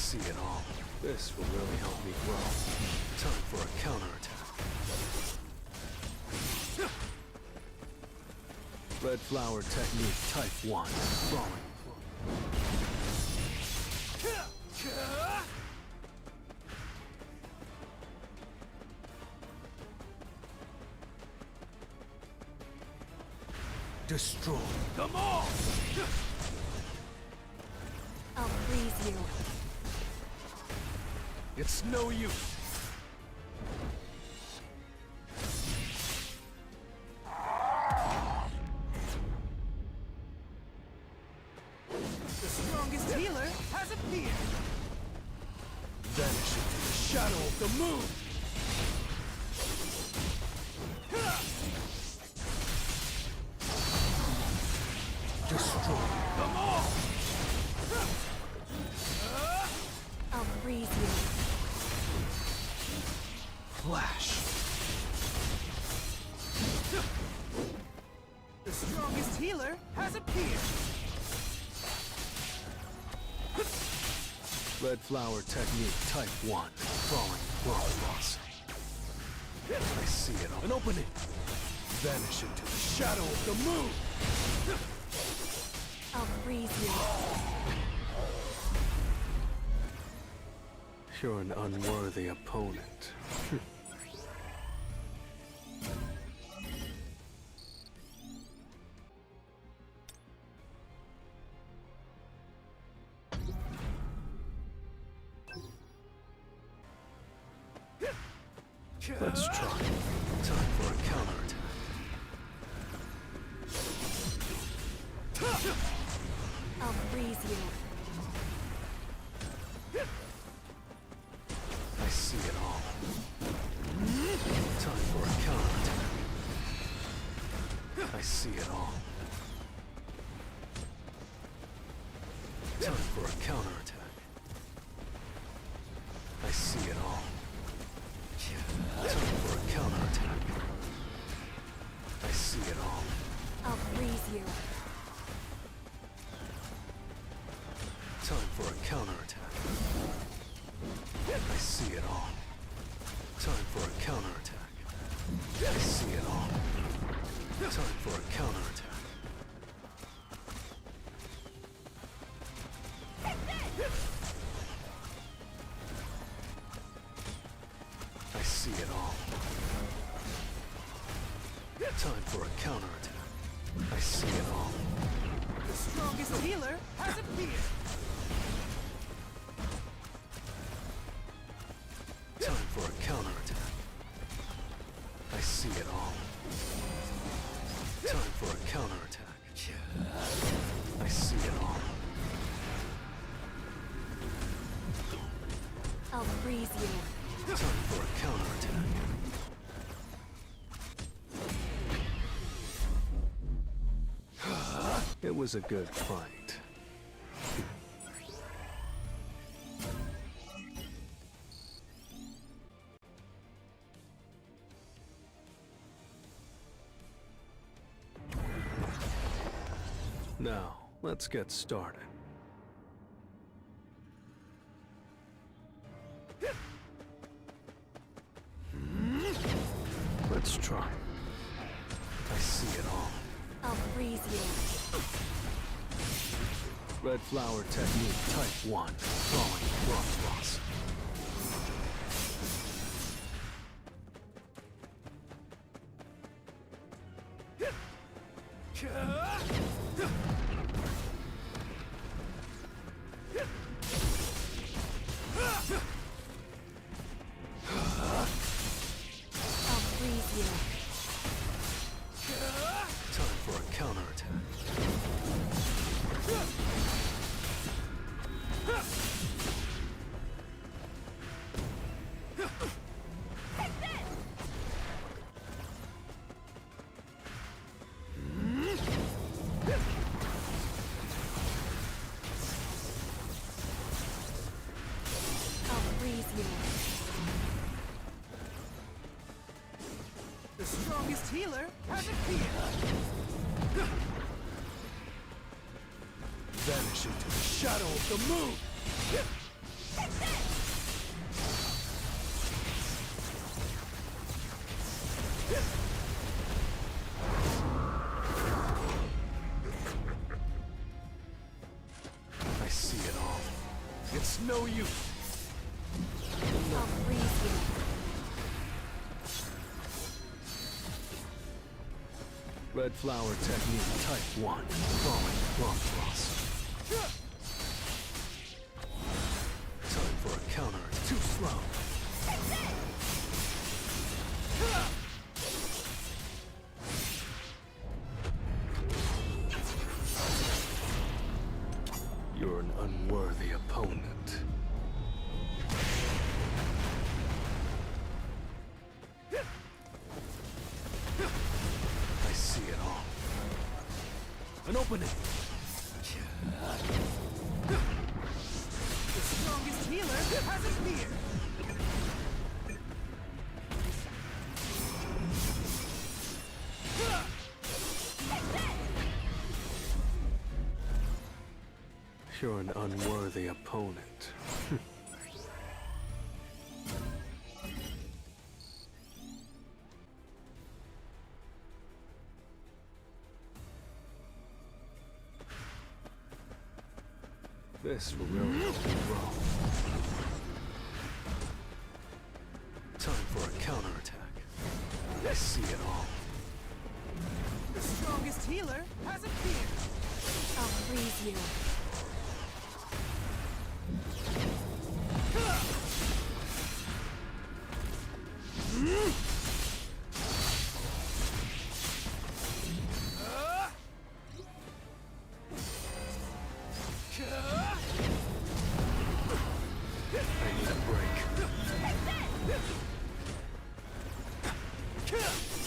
see it all. This will really help me grow. Time for a counterattack. Red flower technique type 1. Falling. Destroy them all! I'll freeze you. It's no use. The strongest healer has appeared. Vanish into the shadow of the moon. Destroy them all! I'll freeze you. Flash. The strongest healer has appeared. Red flower technique type 1. Falling boss. I see it all. An opening. Vanish into the shadow of the moon. I'll freeze you. You're an unworthy opponent. Let's try. Time for a counterattack. I'll freeze you. I see it all. Time for a counterattack. I see it all. Time for a counterattack. I see it all. Time for a counterattack. I see it all. I'll freeze you. Time for a counterattack. I see it all. Time for a counterattack. I see it all. Time for a counterattack. I see it all. Time for a counterattack. I see it all. The strongest healer has appeared. Time for a counterattack. I see it all. Time for a counterattack. I see it all. I'll freeze you. Time for a counterattack. It was a good fight. Now, let's get started. Let's try. I see it all. I'll freeze you. Red flower technique type 1. Falling boss. I'll freeze you. Time for a counterattack. I'll freeze you. The strongest healer has appeared. Vanish into the shadow of the moon. It's no use. I'll freeze you. Red flower technique type 1. Falling long cross. Time for a counter. Too slow. You're an unworthy opponent. I see it all. An opening. The strongest healer has appeared. You're an unworthy opponent. This will really go wrong. Time for a counterattack. I see it all. The strongest healer has appeared. I'll freeze you. I need a break.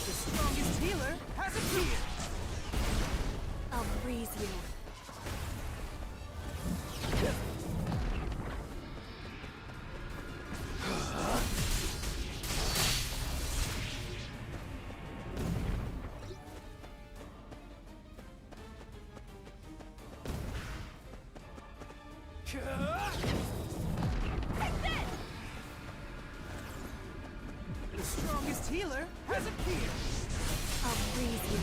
The strongest healer has appeared. I'll freeze you. The strongest healer has appeared. I'll freeze you.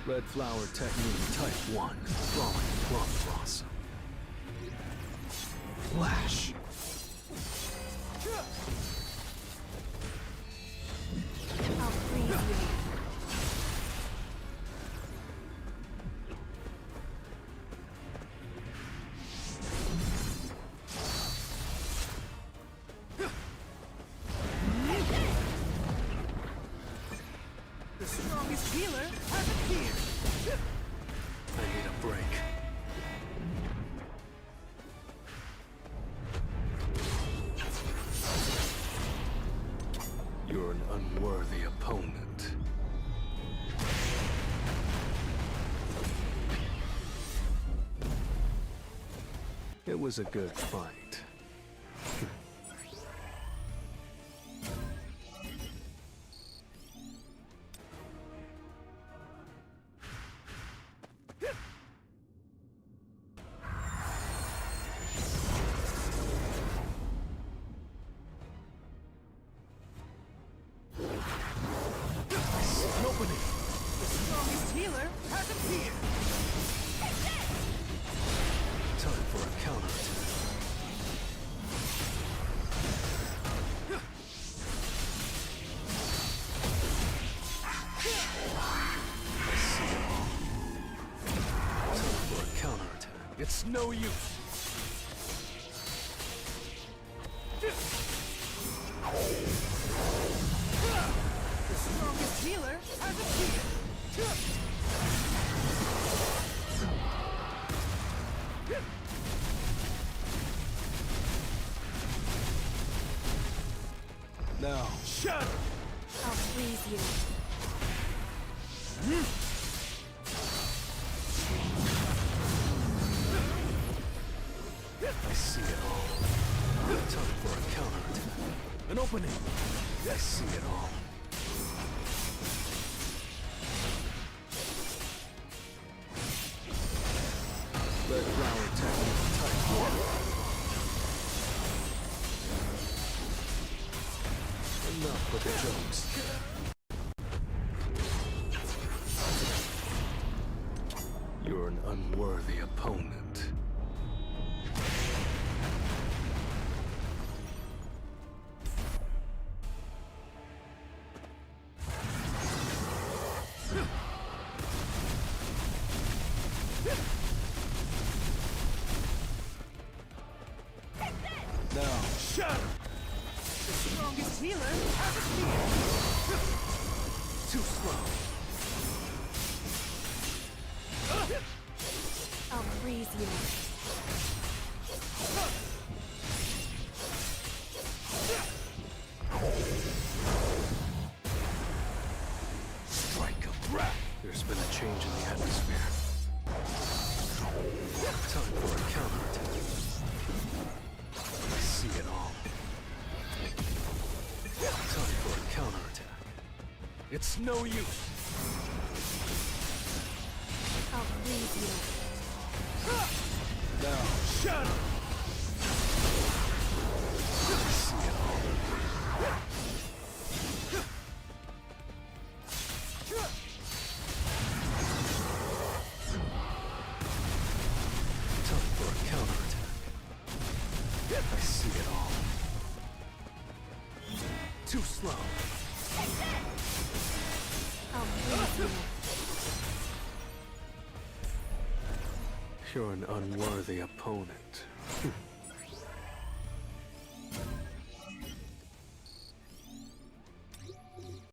Red flower technique type 1. Falling plum blossom. Flash. I'll freeze you. The strongest healer has appeared. I need a break. You're an unworthy opponent. It was a good fight. An opening. The strongest healer has appeared. Time for a counterattack. I see it all. Time for a counterattack. It's no use. The strongest healer has appeared. Now, shatter! I'll freeze you. I see it all. Time for a counterattack. An opening. I see it all. Red flower technique type 1. Enough with the jokes. You're an unworthy opponent. Now, shatter! The strongest healer has appeared. Too slow. I'll freeze you. Strike a brat. There's been a change in the atmosphere. Time for a counterattack. I see it all. Time for a counterattack. It's no use. I'll freeze you. Now, shatter! I see it all. Time for a counterattack. I see it all. Too slow. I'll freeze you. You're an unworthy opponent.